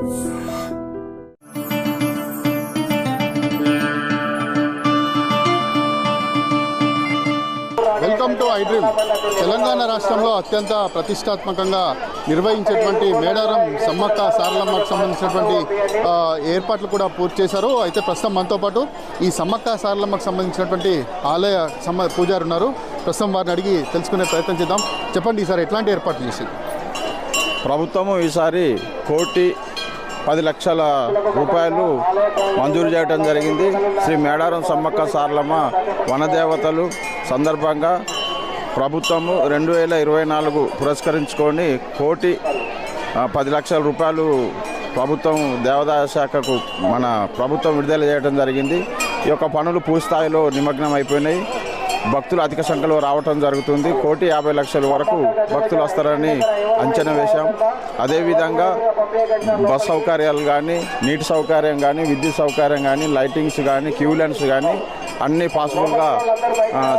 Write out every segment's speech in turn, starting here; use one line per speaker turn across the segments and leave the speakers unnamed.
Welcome to I dream. Telangana రాష్ట్రంలో అత్యంత ప్రతిష్టాత్మకంగా నిర్వహించేటువంటి మేడారం సమ్మక్క సారలమ్మకు సంబంధించినటువంటి ఏర్పాట్లు కూడా పూర్తి చేశారు. అయితే ప్రస్తుతం మనతో పాటు ఈ సమ్మక్క సారలమ్మకు సంబంధించినటువంటి ఆలయ పూజారి ఉన్నారు. ప్రస్తుతం వారిని అడిగి తెలుసుకునే ప్రయత్నం చేద్దాం. చెప్పండి, ఈసారి ఎట్లాంటి ఏర్పాట్లు చేసింది
ప్రభుత్వము? ఈసారి 1,10,00,000 మంజూరు చేయడం జరిగింది. శ్రీ మేడారం సమ్మక్క సారలమ్మ వనదేవతలు సందర్భంగా ప్రభుత్వము 2024 పురస్కరించుకొని 1,10,00,000 ప్రభుత్వం దేవాదాయ శాఖకు మన ప్రభుత్వం విడుదల చేయడం జరిగింది. ఈ యొక్క పనులు పూర్తిస్థాయిలో నిమగ్నం అయిపోయినాయి. భక్తులు అధిక సంఖ్యలో రావటం జరుగుతుంది. 1,50,00,000 వరకు భక్తులు వస్తారని అంచనా వేశాం. అదేవిధంగా బస్ సౌకర్యాలు కానీ, నీటి సౌకర్యం కానీ, విద్యుత్ సౌకర్యం కానీ, లైటింగ్స్ కానీ, క్యూ లైన్స్ కానీ అన్నీ పాసిబుల్గా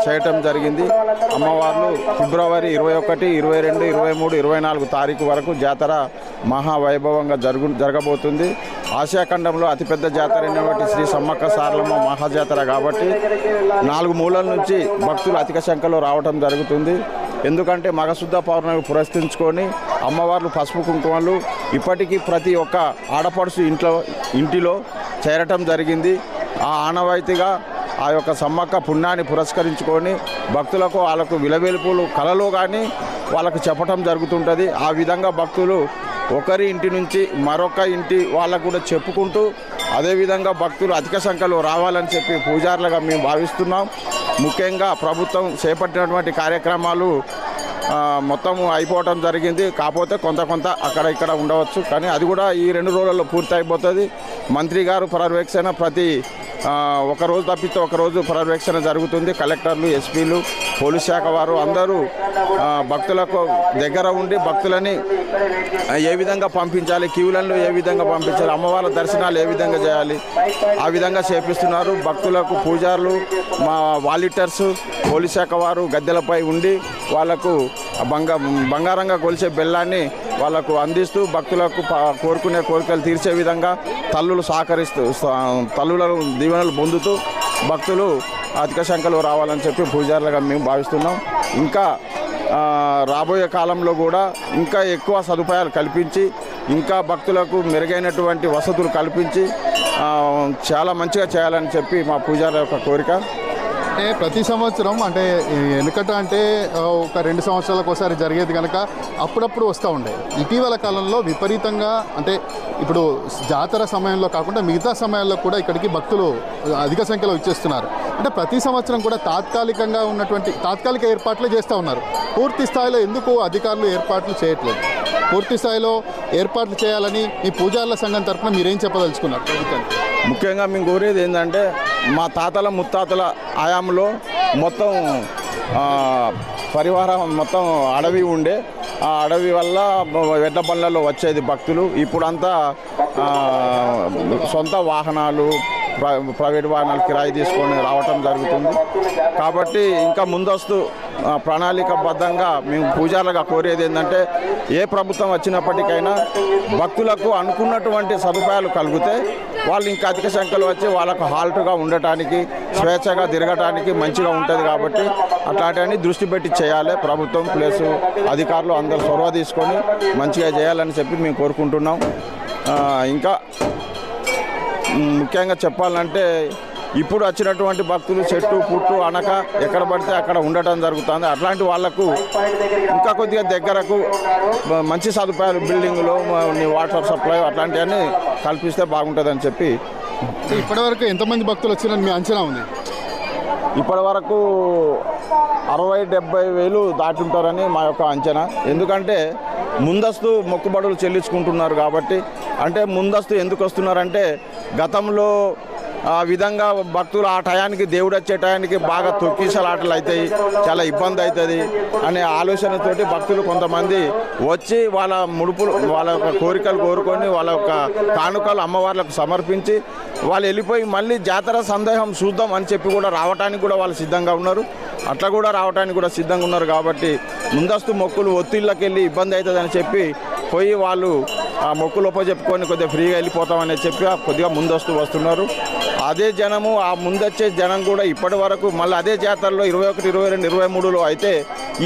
చేయటం జరిగింది. అమ్మవార్లు ఫిబ్రవరి 21, 22, 23, 24 తారీఖు వరకు జాతర మహావైభవంగా జరగబోతుంది. ఆసియా ఖండంలో అతిపెద్ద జాతర అయినటువంటి శ్రీ సమ్మక్క సారలమ్మ మహాజాతర కాబట్టి 4 మూలల నుంచి భక్తులు అధిక సంఖ్యలో రావటం జరుగుతుంది. ఎందుకంటే మగశుద్ధ పౌర్ణమి పురస్కరించుకొని అమ్మవార్లు పసుపు కుంకుమలు ఇప్పటికీ ప్రతి ఒక్క ఆడపడుచు ఇంటిలో చేరటం జరిగింది. ఆ ఆనవాయితీగా ఆ యొక్క సమ్మక్క పుణ్యాన్ని పురస్కరించుకొని భక్తులకు వాళ్ళకు విలవెలుపులు కలలో కానీ వాళ్ళకు చెప్పటం జరుగుతుంటుంది. ఆ విధంగా భక్తులు ఒకరి ఇంటి నుంచి మరొక ఇంటి వాళ్ళకు కూడా చెప్పుకుంటూ అదేవిధంగా భక్తులు అధిక సంఖ్యలో రావాలని చెప్పి పూజారులుగా మేము భావిస్తున్నాం. ముఖ్యంగా ప్రభుత్వం చేపట్టినటువంటి కార్యక్రమాలు మొత్తం అయిపోవటం జరిగింది. కాకపోతే కొంత అక్కడ ఇక్కడ ఉండవచ్చు, కానీ అది కూడా ఈ 2 రోజుల్లో పూర్తి అయిపోతుంది. మంత్రి గారు పర్యవేక్షణ ప్రతి ఒకరోజు తప్పితే ఒకరోజు పర్యవేక్షణ జరుగుతుంది. కలెక్టర్లు, ఎస్పీలు, పోలీస్ శాఖ వారు అందరూ భక్తులకు దగ్గర ఉండి భక్తులని ఏ విధంగా పంపించాలి, క్యూలన్లు ఏ విధంగా పంపించాలి, అమ్మవార్ల దర్శనాలు ఏ విధంగా చేయాలి ఆ విధంగా చేపిస్తున్నారు. భక్తులకు పూజారులు, మా వాలంటీర్స్, పోలీస్ శాఖ వారు గద్దెలపై ఉండి వాళ్లకు బంగారంగా కొలిచే బెల్లాన్ని వాళ్ళకు అందిస్తూ భక్తులకు కోరుకునే కోరికలు తీర్చే విధంగా తల్లులు సహకరిస్తూ తల్లుల దీవెనలు పొందుతూ భక్తులు అధిక సంఖ్యలో రావాలని చెప్పి పూజారులుగా మేము భావిస్తున్నాం. ఇంకా రాబోయే కాలంలో కూడా ఇంకా ఎక్కువ సదుపాయాలు కల్పించి ఇంకా భక్తులకు మెరుగైనటువంటి వసతులు కల్పించి చాలా మంచిగా చేయాలని చెప్పి మా పూజారుల యొక్క కోరిక.
అంటే ప్రతి సంవత్సరం అంటే వెనుకట అంటే ఒక 2 సంవత్సరాలకు ఒకసారి జరిగేది కనుక అప్పుడప్పుడు వస్తూ ఉండే. ఇటీవల కాలంలో విపరీతంగా అంటే ఇప్పుడు జాతర సమయంలో కాకుండా మిగతా సమయాల్లో కూడా ఇక్కడికి భక్తులు అధిక సంఖ్యలో ఇచ్చేస్తున్నారు. అంటే ప్రతి సంవత్సరం కూడా తాత్కాలిక ఏర్పాట్లు చేస్తూ ఉన్నారు. పూర్తి స్థాయిలో ఎందుకు అధికారులు ఏర్పాట్లు చేయట్లేదు? పూర్తి స్థాయిలో ఏర్పాట్లు చేయాలని మీ పూజారుల సంఘం తరఫున మీరేం చెప్పదలుచుకున్నారు ప్రభుత్వానికి?
ముఖ్యంగా మేము కోరేది ఏంటంటే మా తాతల ముత్తాతల ఆయాంలో మొత్తం పరివారం మొత్తం అడవి ఉండే. ఆ అడవి వల్ల ఎడ్ల బండ్లలో వచ్చేది భక్తులు. ఇప్పుడంతా సొంత వాహనాలు, ప్రైవేట్ వాహనాలు కిరాయి తీసుకొని రావటం జరుగుతుంది. కాబట్టి ఇంకా ముందస్తు ప్రణాళికబద్ధంగా మేము పూజారులుగా కోరేది ఏంటంటే ఏ ప్రభుత్వం వచ్చినప్పటికైనా భక్తులకు అనుకున్నటువంటి సదుపాయాలు కలిగితే వాళ్ళు ఇంకా అధిక సంఖ్యలో వచ్చి వాళ్ళకు హాల్ట్గా ఉండటానికి, స్వేచ్ఛగా తిరగటానికి మంచిగా ఉంటుంది. కాబట్టి అట్లాంటివన్నీ దృష్టి పెట్టి చేయాలి ప్రభుత్వం ప్లస్ అధికారులు అందరూ చొరవ తీసుకొని మంచిగా చేయాలని చెప్పి మేము కోరుకుంటున్నాం. ఇంకా ముఖ్యంగా చెప్పాలంటే ఇప్పుడు వచ్చినటువంటి భక్తులు చెట్టు పుట్టు అనక ఎక్కడ పడితే అక్కడ ఉండటం జరుగుతుంది. అట్లాంటి వాళ్లకు ఇంకా కొద్దిగా దగ్గరకు మంచి సదుపాయాలు, బిల్డింగ్లు, వాటర్ సప్లై అట్లాంటివన్నీ కల్పిస్తే బాగుంటుందని చెప్పి.
ఇప్పటివరకు ఎంతమంది భక్తులు వచ్చినారని మీ అంచనా ఉంది?
ఇప్పటి వరకు 60-70 వేలు దాటి ఉంటారని మా యొక్క అంచనా. ఎందుకంటే ముందస్తు మొక్కుబడులు చెల్లించుకుంటున్నారు కాబట్టి. అంటే ముందస్తు ఎందుకు వస్తున్నారంటే గతంలో ఆ విధంగా భక్తులు ఆ టయానికి దేవుడు వచ్చే టయానికి బాగా తొక్కిసలాటలు అవుతాయి, చాలా ఇబ్బంది అవుతుంది అనే ఆలోచనతోటి భక్తులు కొంతమంది వచ్చి వాళ్ళ ముడుపులు, వాళ్ళ యొక్క కోరికలు కోరుకొని వాళ్ళ యొక్క కానుకలు అమ్మవార్లకు సమర్పించి వాళ్ళు వెళ్ళిపోయి మళ్ళీ జాతర సందేహం చూద్దాం అని చెప్పి కూడా రావడానికి కూడా వాళ్ళు సిద్ధంగా ఉన్నారు. అట్లా కూడా రావడానికి కూడా సిద్ధంగా ఉన్నారు. కాబట్టి ముందస్తు మొక్కులు ఒత్తిళ్ళకి వెళ్ళి ఇబ్బంది అవుతుందని చెప్పి పోయి వాళ్ళు ఆ మొక్కులు చెప్పుకొని కొద్దిగా ఫ్రీగా వెళ్ళిపోతామని చెప్పి కొద్దిగా ముందస్తు వస్తున్నారు. అదే జనము ఆ ముందొచ్చే జనం కూడా ఇప్పటి వరకు మళ్ళీ అదే జాతరలో 21, 22, 23లో అయితే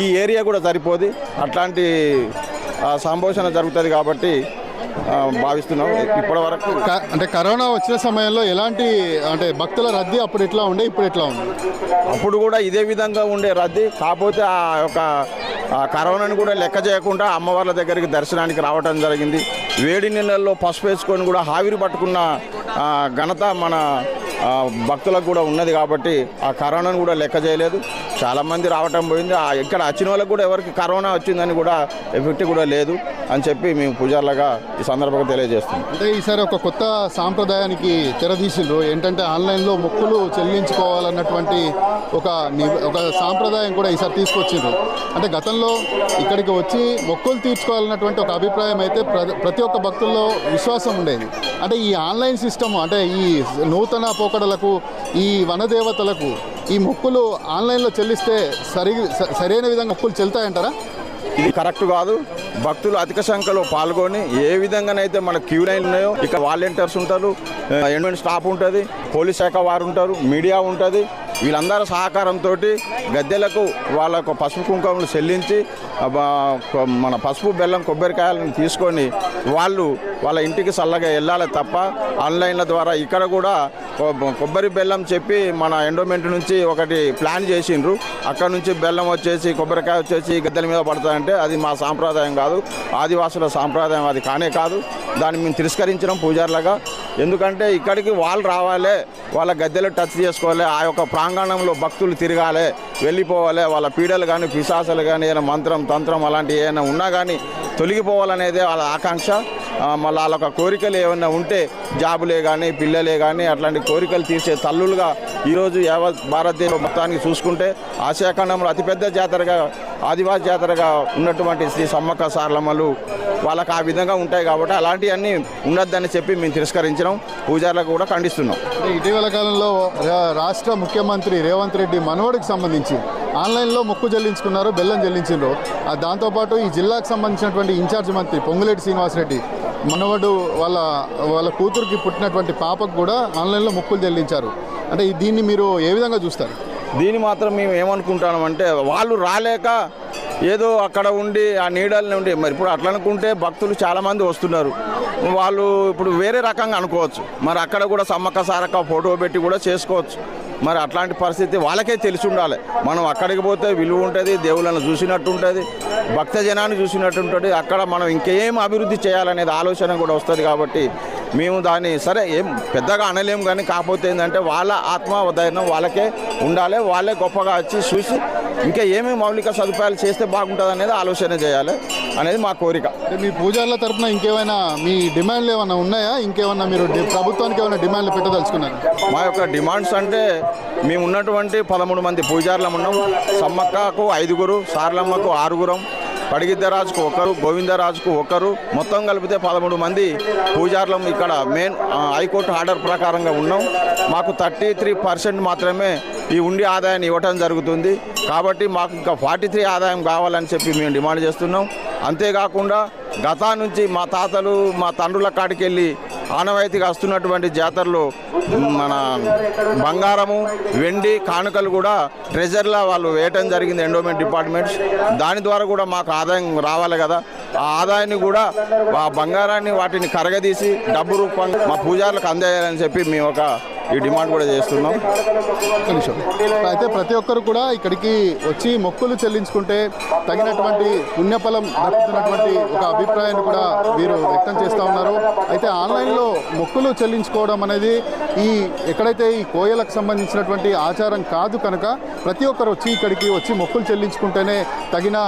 ఈ ఏరియా కూడా సరిపోదు. అట్లాంటి సంభాషణ జరుగుతుంది కాబట్టి భావిస్తున్నాం. ఇప్పటి వరకు
అంటే కరోనా వచ్చిన సమయంలో ఎలాంటి అంటే భక్తుల రద్దీ అప్పుడు ఎట్లా ఉండే, ఇప్పుడు ఎట్లా ఉంది?
అప్పుడు కూడా ఇదే విధంగా ఉండే రద్దీ, కాకపోతే ఆ యొక్క కరోనాను కూడా లెక్క చేయకుండా అమ్మవార్ల దగ్గరికి దర్శనానికి రావడం జరిగింది. వేడి నీళ్ళల్లో పసుపు వేసుకొని కూడా ఆవిరి పట్టుకున్న ఘనత మన భక్తులకు కూడా ఉన్నది కాబట్టి ఆ కరోనాను కూడా లెక్క చేయలేదు. చాలామంది రావటం పోయింది. ఇక్కడ వచ్చిన వాళ్ళకు కూడా ఎవరికి కరోనా వచ్చిందని కూడా ఎఫెక్ట్ కూడా లేదు అని చెప్పి మేము పూజారులుగా ఈ సందర్భంగా తెలియజేస్తున్నాం.
అంటే ఈసారి ఒక కొత్త సాంప్రదాయానికి తెరదీసిండ్రు. ఏంటంటే ఆన్లైన్లో మొక్కులు చెల్లించుకోవాలన్నటువంటి ఒక సాంప్రదాయం కూడా ఈసారి తీసుకొచ్చిండ్రు. అంటే గతంలో ఇక్కడికి వచ్చి మొక్కులు తీర్చుకోవాలన్నటువంటి ఒక అభిప్రాయం అయితే ప్రతి ఒక్క భక్తుల్లో విశ్వాసం ఉండేది. అంటే ఈ ఆన్లైన్ సిస్టమ్ అంటే ఈ నూతన పోకడలకు ఈ వనదేవతలకు ఈ మొక్కులు ఆన్లైన్లో చెల్లిస్తే సరైన విధంగా మొక్కులు చెల్లుతాయంటారా?
ఇది కరెక్ట్ కాదు. భక్తులు అధిక సంఖ్యలో పాల్గొని ఏ విధంగానైతే మన క్యూ లైన్ ఉన్నాయో ఇక్కడ వాలంటీర్స్ ఉంటారు, ఎన్విరాన్మెంట్ స్టాఫ్ ఉంటుంది, పోలీస్ శాఖ వారు ఉంటారు, మీడియా ఉంటుంది. వీళ్ళందరూ సహకారంతో గద్దెలకు వాళ్ళకు పసుపు కుంకుమలు చెల్లించి మన పసుపు బెల్లం కొబ్బరికాయలను తీసుకొని వాళ్ళ ఇంటికి చల్లగా వెళ్ళాలి తప్ప ఆన్లైన్ల ద్వారా ఇక్కడ కూడా కొబ్బరి బెల్లం చెప్పి మన ఎండోమెంట్ నుంచి ఒకటి ప్లాన్ చేసిండ్రు. అక్కడ నుంచి బెల్లం వచ్చేసి కొబ్బరికాయ వచ్చేసి గద్దెల మీద పడతాయంటే అది మా సాంప్రదాయం కాదు, ఆదివాసుల సాంప్రదాయం అది కానే కాదు. దాన్ని మేము తిరస్కరించడం పూజారులుగా. ఎందుకంటే ఇక్కడికి వాళ్ళు రావాలి, వాళ్ళ గద్దెలు టచ్ చేసుకోవాలి, ఆ యొక్క ప్రాంగణంలో భక్తులు తిరగాలి, వెళ్ళిపోవాలి. వాళ్ళ పీడలు కానీ పిశాసాలు కానీ ఏదైనా మంత్రం తంత్రం అలాంటివి ఏమైనా ఉన్నా కానీ తొలగిపోవాలనేదే వాళ్ళ ఆకాంక్ష. మళ్ళీ వాళ్ళ కోరికలు ఏమైనా ఉంటే జాబులే కానీ పిల్లలే కానీ అట్లాంటి కోరికలు తీర్చే తల్లులుగా ఈరోజు యావత్ భారతదేశం మొత్తానికి చూసుకుంటే ఆసియా ఖండంలో అతిపెద్ద జాతరగా ఆదివాసి జాతరగా ఉన్నటువంటి శ్రీ సమ్మక్క సారలమ్మలు వాళ్ళకి ఆ విధంగా ఉంటాయి కాబట్టి అలాంటివన్నీ ఉండొద్దని చెప్పి మేము తిరస్కరించడం, పూజారులకు కూడా ఖండిస్తున్నాం.
ఇటీవల కాలంలో రాష్ట్ర ముఖ్యమంత్రి రేవంత్ రెడ్డి మనవడికి సంబంధించి ఆన్లైన్లో మొక్కు చెల్లించుకున్నారు, బెల్లం చెల్లించారు. దాంతోపాటు ఈ జిల్లాకు సంబంధించినటువంటి ఇన్ఛార్జ్ మంత్రి పొంగులేటి శ్రీనివాసరెడ్డి మనవడు వాళ్ళ కూతురికి పుట్టినటువంటి పాపకు కూడా ఆన్లైన్లో మొక్కులు చెల్లించారు. అంటే దీన్ని మీరు ఏ విధంగా చూస్తారు?
దీన్ని మాత్రం మేము ఏమనుకుంటామంటే వాళ్ళు రాలేక ఏదో అక్కడ ఉండి ఆ నీడల్ని ఉండి మరి ఇప్పుడు అట్లా అనుకుంటే భక్తులు చాలామంది వస్తున్నారు. వాళ్ళు ఇప్పుడు వేరే రకంగా అనుకోవచ్చు. మరి అక్కడ కూడా సమ్మక్క సారక్క ఫోటో పెట్టి కూడా చేసుకోవచ్చు. మరి అట్లాంటి పరిస్థితి వాళ్ళకే తెలిసి ఉండాలి. మనం అక్కడికి పోతే విలువ ఉంటుంది, దేవుళ్ళను చూసినట్టు ఉంటుంది, భక్తజనాన్ని చూసినట్టు ఉంటుంది. అక్కడ మనం ఇంకేం అభివృద్ధి చేయాలనేది ఆలోచన కూడా వస్తుంది. కాబట్టి మేము దాన్ని సరే ఏం పెద్దగా అనలేము కానీ కాకపోతే ఏంటంటే వాళ్ళ ఆత్మధైర్యం వాళ్ళకే ఉండాలి. వాళ్ళే గొప్పగా వచ్చి చూసి ఇంకా ఏమేమి మౌలిక సదుపాయాలు చేస్తే బాగుంటుంది అనేది ఆలోచన చేయాలి అనేది మా కోరిక.
మీ పూజారుల తరఫున ఇంకేమైనా మీ డిమాండ్లు ఏమైనా ఉన్నాయా? ఇంకేమైనా మీరు ప్రభుత్వానికి ఏమైనా డిమాండ్లు పెట్టదలుచుకున్నారు?
మా యొక్క డిమాండ్స్ అంటే మేము ఉన్నటువంటి 13 మంది పూజారులం ఉన్నాం. సమ్మక్కకు 5, సారలమ్మకు 6, పడిగిద్దరాజుకు 1, గోవిందరాజుకు 1, మొత్తం కలిపితే 13 మంది పూజారులం ఇక్కడ మెయిన్ హైకోర్టు ఆర్డర్ ప్రకారంగా ఉన్నాం. మాకు 33% మాత్రమే ఈ ఉండి ఆదాయాన్ని ఇవ్వటం జరుగుతుంది. కాబట్టి మాకు ఇంకా 43 ఆదాయం కావాలని చెప్పి మేము డిమాండ్ చేస్తున్నాం. అంతేకాకుండా గతా నుంచి మా తాతలు మా తండ్రుల కాడికి వెళ్ళి ఆనవాయితీగా వస్తున్నటువంటి జాతరలో మన బంగారము వెండి కానుకలు కూడా ట్రెజర్లా వాళ్ళు వేయటం జరిగింది ఎండోమెంట్ డిపార్ట్మెంట్స్. దాని ద్వారా కూడా మాకు ఆదాయం రావాలి కదా. ఆ ఆదాయాన్ని కూడా ఆ బంగారాన్ని వాటిని కరగదీసి డబ్బు రూపంగా మా పూజారులకు అందేయాలని చెప్పి మేము ఈ డిమాండ్ కూడా చేస్తున్నాం.
అయితే ప్రతి ఒక్కరు కూడా ఇక్కడికి వచ్చి మొక్కులు చెల్లించుకుంటే తగినటువంటి పుణ్యఫలం దక్కుతున్నటువంటి ఒక అభిప్రాయాన్ని కూడా వీరు వ్యక్తం చేస్తూ ఉన్నారు. అయితే ఆన్లైన్లో మొక్కులు చెల్లించుకోవడం అనేది ఎక్కడైతే ఈ కోయలకు సంబంధించినటువంటి ఆచారం కాదు కనుక ప్రతి ఒక్కరు వచ్చి ఇక్కడికి వచ్చి మొక్కులు చెల్లించుకుంటేనే తగిన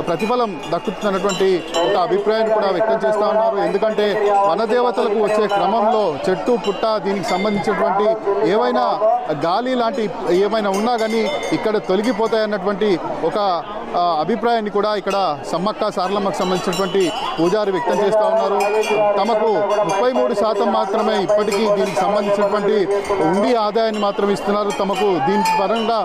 ప్రతిఫలం దక్కుతున్నటువంటి ఒక అభిప్రాయాన్ని కూడా వ్యక్తం చేస్తూ ఉన్నారు. ఎందుకంటే వనదేవతలకు వచ్చే క్రమంలో చెట్టు పుట్ట దీనికి సంబంధించినటువంటి ఏవైనా గాలి లాంటి ఏమైనా ఉన్నా కానీ ఇక్కడ తొలగిపోతాయన్నటువంటి ఒక అభిప్రాయాన్ని కూడా ఇక్కడ సమ్మక్క సారలమ్మకు సంబంధించినటువంటి పూజారి వ్యక్తం చేస్తూ ఉన్నారు. తమకు 33% మాత్రమే ఇప్పటికీ దీనికి సంబంధించినటువంటి ఉండి ఆదాయాన్ని మాత్రం ఇస్తున్నారు. తమకు దీని పరంగా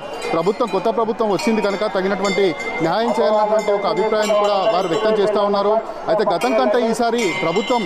కొత్త ప్రభుత్వం వచ్చింది కనుక తగినటువంటి న్యాయం చేయాలన్నటువంటి ఒక అభిప్రాయాన్ని కూడా వారు వ్యక్తం చేస్తూ ఉన్నారు. అయితే గతం కంటే ఈసారి ప్రభుత్వం